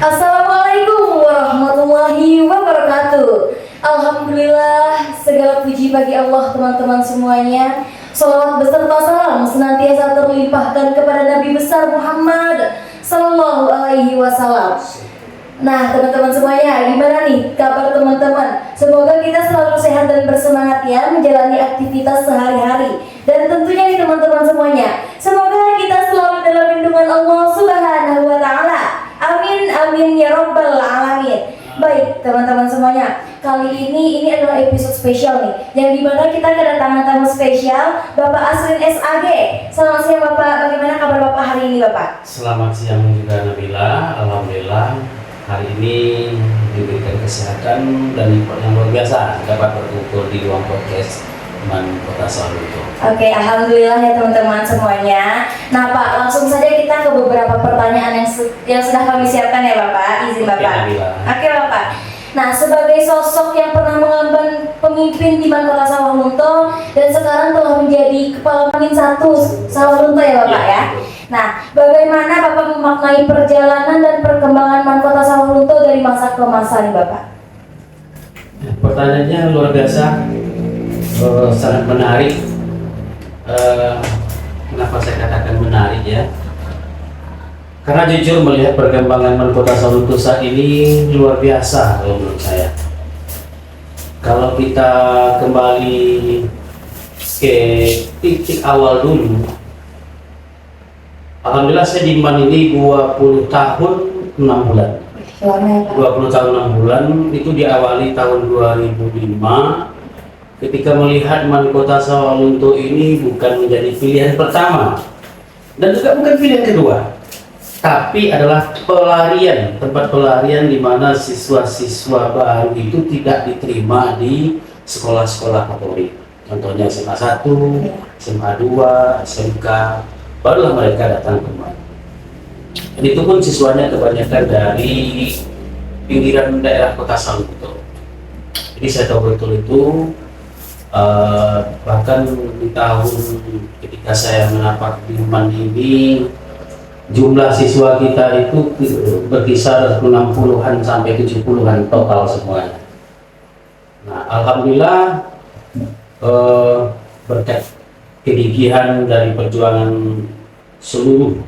Assalamualaikum warahmatullahi wabarakatuh. Alhamdulillah, segala puji bagi Allah teman-teman semuanya. Salawat beserta salam senantiasa terlimpahkan kepada Nabi besar Muhammad Sallallahu Alaihi Wasallam. Nah teman-teman semuanya, gimana nih kabar teman-teman? Semoga kita selalu sehat dan bersemangat ya menjalani aktivitas sehari-hari. Dan tentunya nih teman-teman semuanya, semoga kita selalu dalam lindungan Allah Subhanahu wa Ta'ala. Amin amin ya rabbal alamin. Baik teman-teman semuanya, kali ini adalah episode spesial nih, yang dimana kita kedatangan tamu spesial Bapak Asrin SAG. Selamat siang Bapak, bagaimana kabar Bapak hari ini Bapak? Selamat siang juga Nabila, alhamdulillah hari ini diberikan kesehatan dan yang luar biasa dapat berkumpul di ruang podcast teman Kota Sawalunto. Oke, alhamdulillah ya teman-teman semuanya. Nah Pak, langsung saja kita ke beberapa pertanyaan yang sudah kami siapkan ya Bapak. Izin Bapak. Oke Bapak. Nah, sebagai sosok yang pernah mengemban pemimpin di Kota Sawalunto dan sekarang telah menjadi Kepala Pangin 1 Sawalunto ya Bapak ya. Nah, bagaimana Bapak memaknai perjalanan dan perkembangan Kota Sawalunto dari masa ke masa nih Bapak? Pertanyaannya luar biasa. Sangat menarik. Kenapa saya katakan menarik ya? Karena jujur melihat perkembangan Kota Sawalunto saat ini luar biasa kalau menurut saya. Kalau kita kembali ke titik awal dulu, alhamdulillah saya di MAN ini 20 tahun 6 bulan. 20 tahun 6 bulan itu diawali tahun 2005. Ketika melihat Kota Sawalunto ini bukan menjadi pilihan pertama dan juga bukan pilihan kedua, tapi adalah tempat pelarian di mana siswa-siswa baru itu tidak diterima di sekolah-sekolah favorit. Contohnya SMA 1, SMA 2, SMK, barulah mereka datang ke MAN. Dan itu pun siswanya kebanyakan dari pinggiran daerah Kota Sawalunto. Jadi saya tahu betul itu. Bahkan di tahun ketika saya menapak di MAN ini, jumlah siswa kita itu berkisar 60-an sampai 70-an total semuanya. Nah, alhamdulillah berkat kegigihan dari perjuangan seluruh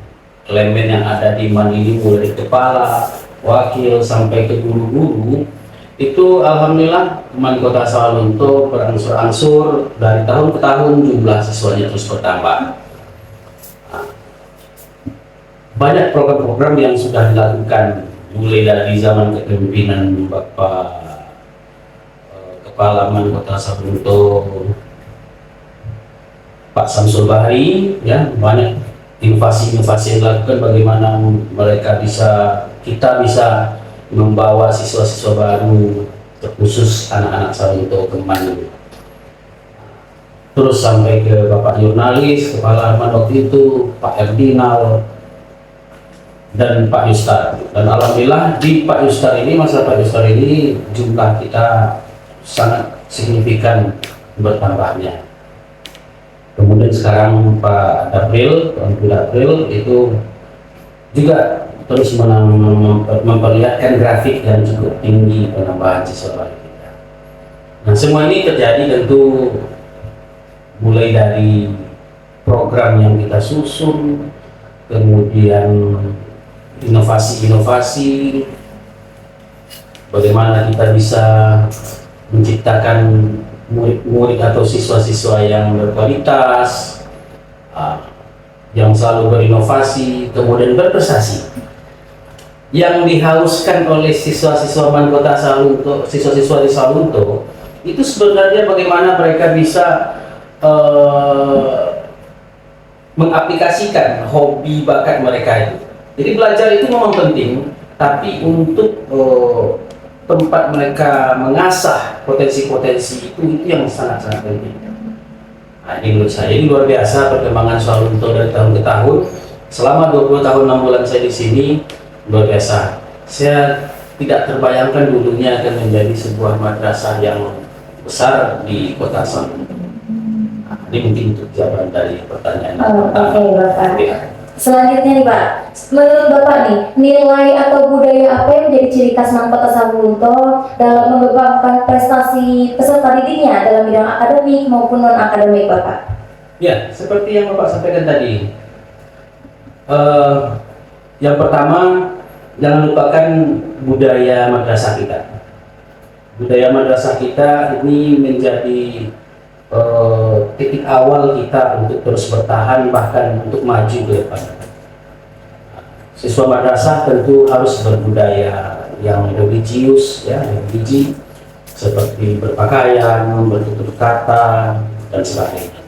elemen yang ada di MAN ini, mulai kepala, wakil sampai ke guru-guru, itu alhamdulillah MAN Kota Sawalunto berangsur-angsur dari tahun ke tahun jumlah siswanya terus bertambah. Banyak program-program yang sudah dilakukan mulai dari zaman kepemimpinan Bapak Kepala MAN Kota Sawalunto Pak Samsul Bahri, ya, banyak inovasi-inovasi yang dilakukan bagaimana kita bisa membawa siswa-siswa baru, terkhusus anak-anak Sawalunto ke MAN. Terus sampai ke Bapak Jurnalis, Kepala MAN waktu itu, Pak Erdinal, dan Pak Yustar. Dan alhamdulillah di Pak Yustar ini, masa Pak Yustar ini jumlah kita sangat signifikan bertambahnya. Kemudian sekarang Pak April, itu juga terus memperlihatkan grafik yang cukup tinggi penambahan siswa baru kita. Nah, semua ini terjadi tentu mulai dari program yang kita susun, kemudian inovasi-inovasi, bagaimana kita bisa menciptakan murid-murid atau siswa-siswa yang berkualitas, yang selalu berinovasi, kemudian berprestasi. Yang dihauskan oleh siswa-siswa MAN Kota Sawalunto, siswa-siswa di Sawalunto, itu sebenarnya bagaimana mereka bisa mengaplikasikan hobi bakat mereka itu. Jadi belajar itu memang penting, tapi untuk tempat mereka mengasah potensi-potensi itu yang sangat-sangat penting. Nah, ini menurut saya ini luar biasa perkembangan Sawalunto dari tahun ke tahun. Selama 20 tahun 6 bulan saya di sini, luar biasa. Saya tidak terbayangkan dulunya akan menjadi sebuah madrasah yang besar di Kota Sawalunto. Nah, ini mungkin untuk jawaban dari pertanyaan pertama. Oke, Bapak. Ya. Selanjutnya nih Pak, menurut Bapak nih, nilai atau budaya apa yang menjadi ciri khas Kota Sawalunto dalam mengembangkan prestasi peserta didiknya dalam bidang akademik maupun non-akademik Bapak? Ya, seperti yang Bapak sampaikan tadi. Yang pertama, jangan lupakan budaya madrasah kita. Budaya madrasah kita ini menjadi titik awal kita untuk terus bertahan, bahkan untuk maju ke depan. Siswa madrasah tentu harus berbudaya yang religius, ya, religi, seperti berpakaian, bertutur kata, dan sebagainya.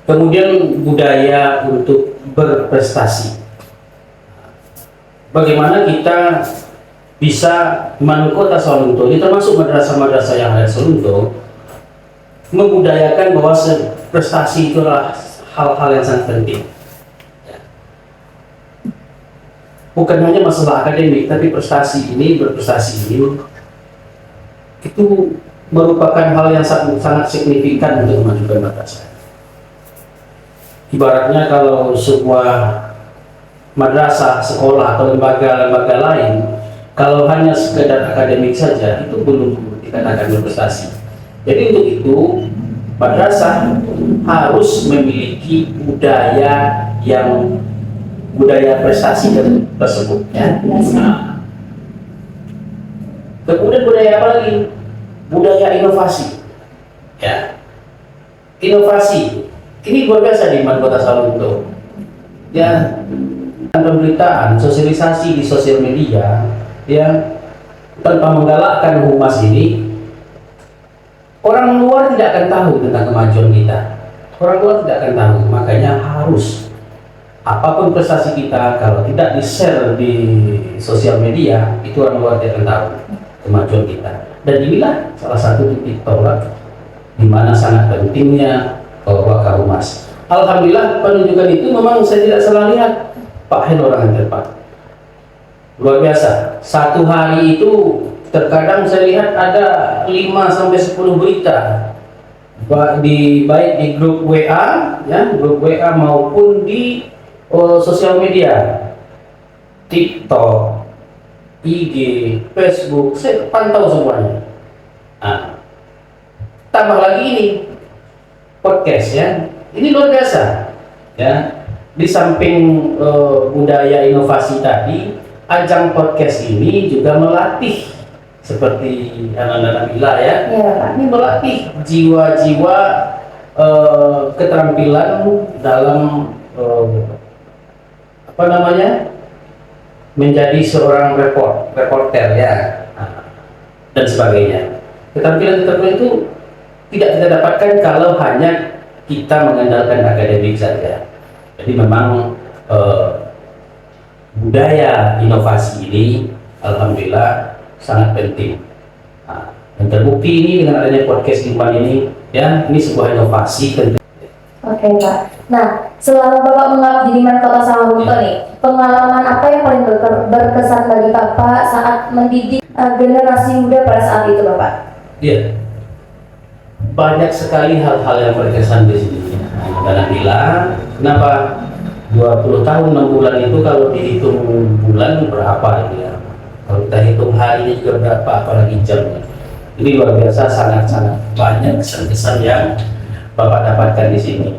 Kemudian budaya untuk berprestasi. Bagaimana kita bisa Kota Sawalunto, ini termasuk madrasah-madrasah yang ada di Sawalunto, membudayakan bahwa prestasi itu adalah hal-hal yang sangat penting. Bukan hanya masalah akademik, tapi berprestasi ini itu merupakan hal yang sangat signifikan untuk memajukan madrasah. Ibaratnya kalau sebuah madrasah, sekolah atau lembaga-lembaga lain, kalau hanya sekedar akademik saja itu belum dikatakan berprestasi. Jadi untuk itu madrasah harus memiliki budaya prestasi tersebut. Ya. Nah, kemudian budaya apa lagi? Budaya inovasi. Ya, inovasi ini luar biasa di Kota Sawalunto. Ya, pemberitaan, sosialisasi di sosial media, ya, tanpa menggalakkan humas ini, orang luar tidak akan tahu tentang kemajuan kita. Orang luar tidak akan tahu, makanya harus apapun prestasi kita kalau tidak di-share di sosial media, itu orang luar tidak akan tahu kemajuan kita. Dan inilah salah satu titik tolak di mana sangat pentingnya wakar humas. Alhamdulillah penunjukan itu memang saya tidak salah lihat, Pak Hen orang yang tepat. Luar biasa. Satu hari itu terkadang saya lihat ada 5-10 berita baik di grup WA, ya, grup WA maupun di sosial media, TikTok, IG, Facebook, saya pantau semuanya. Nah, tambah lagi ini podcast, ya, ini luar biasa, ya. Di samping budaya inovasi tadi, ajang podcast ini juga melatih seperti anak-anak Nabila, ya, ini melatih jiwa-jiwa keterampilan dalam menjadi seorang reporter, ya, dan sebagainya. Keterampilan itu tidak kita dapatkan kalau hanya kita mengandalkan akademik saja. Jadi memang budaya inovasi ini alhamdulillah sangat penting. Nah, dan terbukti ini dengan adanya podcast Iman ini, ya, ini sebuah inovasi penting. Oke Pak. Nah, selama Bapak mengabdi di Kota Sawalunto nih, pengalaman apa yang paling berkesan bagi Bapak saat mendidik generasi muda pada saat itu Bapak? Iya, banyak sekali hal-hal yang berkesan di sini. Karena bilang, kenapa 20 tahun 6 bulan itu kalau dihitung bulan berapa ya? Kalau kita hitung harinya juga berapa, apalagi jamnya. Ini luar biasa, sangat-sangat banyak kesan-kesan yang Bapak dapatkan di sini.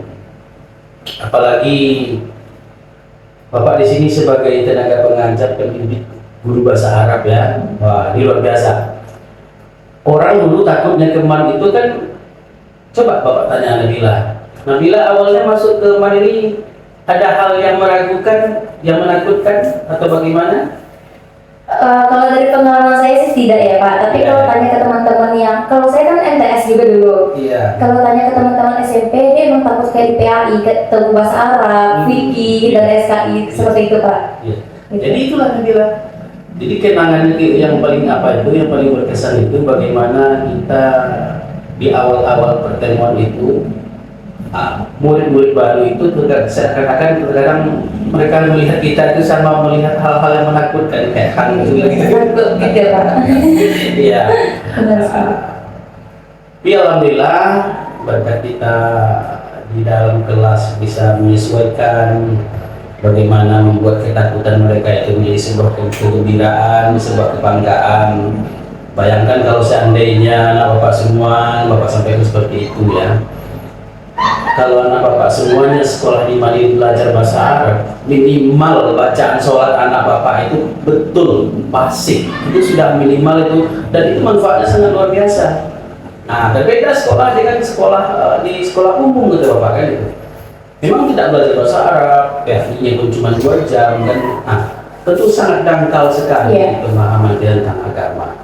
Apalagi Bapak di sini sebagai tenaga pengajar pendidik guru bahasa Arab, ya. Wah, ini luar biasa. Orang dulu takutnya ke MAN itu kan, coba Bapak tanya Nabila. Nabila awalnya masuk ke MAN ini ada hal yang meragukan, yang menakutkan atau bagaimana? Kalau dari pengalaman saya sih tidak ya Pak, tapi kalau tanya ke teman-teman yang, kalau saya kan MTS juga dulu, kalau tanya ke teman-teman SMP, dia memang takut kayak di PAI, ketemu bahasa Arab, fikih, dan SKI, seperti itu Pak. Gitu. Jadi itulah yang bilang. Jadi kenangan yang paling yang paling berkesan itu bagaimana kita di awal-awal pertemuan itu, murid-murid baru itu terkadang mereka melihat kita itu sama melihat hal-hal yang menakutkan kayak hantu gitu. Iya. Tapi alhamdulillah berkat kita di dalam kelas bisa menyesuaikan bagaimana membuat ketakutan mereka itu menjadi sebuah kegembiraan, sebuah kebanggaan. Bayangkan kalau seandainya anak bapak semua, bapak sampaikan seperti itu ya. Kalau anak bapak semuanya sekolah di Mali belajar bahasa Arab, minimal bacaan sholat anak bapak itu betul fasih, itu sudah minimal itu, dan itu manfaatnya sangat luar biasa. Nah, berbeda sekolah dengan sekolah di sekolah umum gitu bapak kan itu. Memang tidak belajar bahasa Arab, PFI-nya pun cuma 2 jam kan. Nah, tentu sangat dangkal sekali pemahaman dia tentang agama.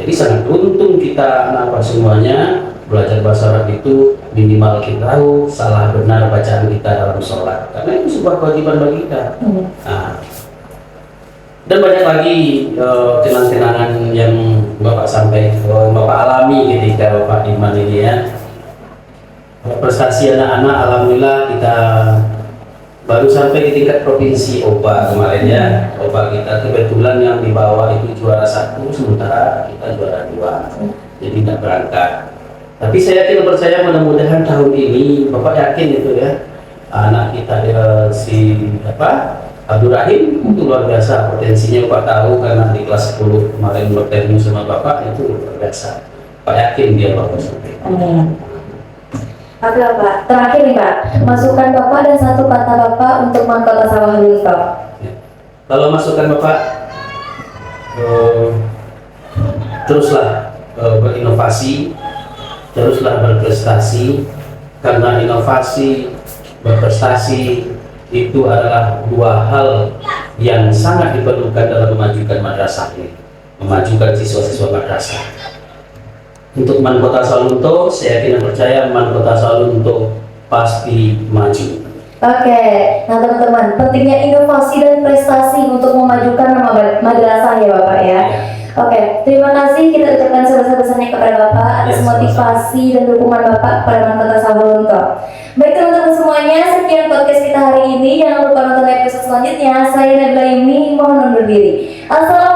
Jadi sangat untung kita anak semuanya belajar bahasa Arab itu minimal kita tahu salah benar bacaan kita dalam sholat, karena itu sebuah kewajiban bagi kita. Nah, dan banyak lagi kenang-kenangan yang bapak bapak alami ketika bapak di Mali ini ya. Prestasi anak-anak alhamdulillah kita baru sampai di tingkat provinsi OPA kemarin ya. OPA kita kebetulan yang di bawah itu juara 1, sementara kita juara 2, jadi tidak berangkat. Tapi saya yakin percaya mudah-mudahan tahun ini bapak yakin itu ya, anak kita si Abdul Rahim itu luar biasa potensinya. Bapak tahu karena di kelas 10 kemarin bertemu sama bapak itu luar biasa. Pak yakin dia bapak sampai. Oke Pak, terakhir nih Pak, masukan Bapak dan satu kata Bapak untuk Mahkota Sawah Lunto. Kalau masukan Bapak, teruslah berinovasi, teruslah berprestasi, karena inovasi, berprestasi itu adalah 2 hal yang sangat diperlukan dalam memajukan madrasah ini, memajukan siswa-siswa madrasah. Untuk Mahkota Sawah Lunto, saya yakin dan percaya Mahkota Sawah Lunto pasti maju. Oke, nah teman-teman, pentingnya inovasi dan prestasi untuk memajukan nama madrasah ya Bapak ya. Oke, terima kasih kita ucapkan sebesar-besarnya kepada Bapak atas motivasi dan dukungan Bapak kepada Mahkota Sawah Lunto. Baik teman-teman semuanya, sekian podcast kita hari ini. Jangan lupa nonton episode selanjutnya. Saya Nabila Yumi, mohon undur diri. Assalamualaikum.